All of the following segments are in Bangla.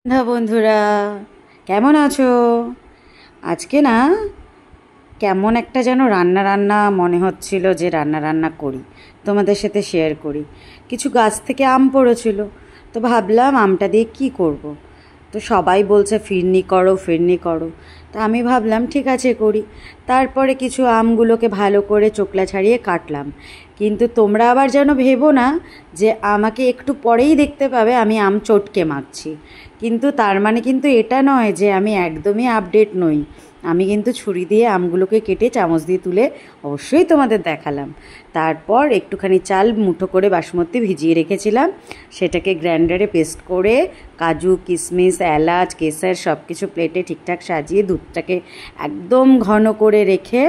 বন্ধুরা, কেমন আছো? আজকে না কেমন একটা যেন রান্না রান্না মনে হচ্ছিল, যে রান্না রান্না করি, তোমাদের সাথে শেয়ার করি। কিছু গাছ থেকে আম পড়েছিল, তো ভাবলাম আমটা দিয়ে কি করব। তো সবাই বলছে ফিরনি করো ফিরনি করো, তো আমি ভাবলাম ঠিক আছে করি। তারপরে কিছু আমগুলোকে ভালো করে চোকলা ছাড়িয়ে কাটলাম। কিন্তু তোমরা আবার যেন ভেবো না যে আমাকে একটু পরেই দেখতে পাবে আমি আম চটকে মাখছি। কিন্তু তার মানে কিন্তু এটা নয় যে আমি একদমই আপডেট নই। আমি কিন্তু ছুরি দিয়ে আমগুলোকে কেটে চামচ দিয়ে তুলে অবশ্যই তোমাদের দেখালাম। তারপর একটুখানি চাল মুঠো করে বাসমতি ভিজিয়ে রেখেছিলাম, সেটাকে গ্রাইন্ডারে পেস্ট করে কাজু কিশমিশ এলাচ কেশর সব কিছু প্লেটে ঠিকঠাক সাজিয়ে দুধটাকে একদম ঘন করে রেখে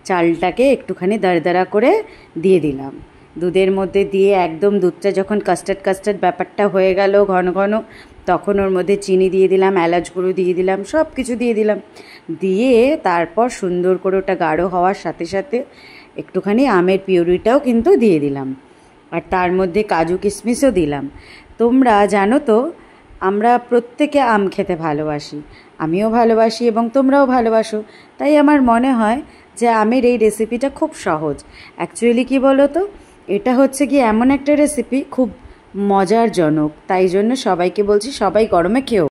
চালটাকে একটুখানি দাঁড়া করে দিয়ে দিলাম। দুধের মধ্যে দিয়ে একদম দুধটা যখন কাস্টার্ড কাস্টার্ড ব্যাপারটা হয়ে গেল ঘন ঘন, তখন ওর মধ্যে চিনি দিয়ে দিলাম, এলাচ গুঁড়ো দিয়ে দিলাম, সব কিছু দিয়ে দিলাম। দিয়ে তারপর সুন্দর করে ওটা গাঢ় হওয়ার সাথে সাথে একটুখানি আমের পিউরিটাও কিন্তু দিয়ে দিলাম, আর তার মধ্যে কাজু কিশমিশও দিলাম। তোমরা জানো তো আমরা প্রত্যেকে আম খেতে ভালোবাসি, আমিও ভালোবাসি এবং তোমরাও ভালোবাসো। তাই আমার মনে হয় যে আমের এই রেসিপিটা খুব সহজ। অ্যাকচুয়ালি কি বলো তো, এটা হচ্ছে কি এমন একটা রেসিপি খুব মজার জনক, তাই জন্য সবাইকে বলছি সবাই গরমে খেও।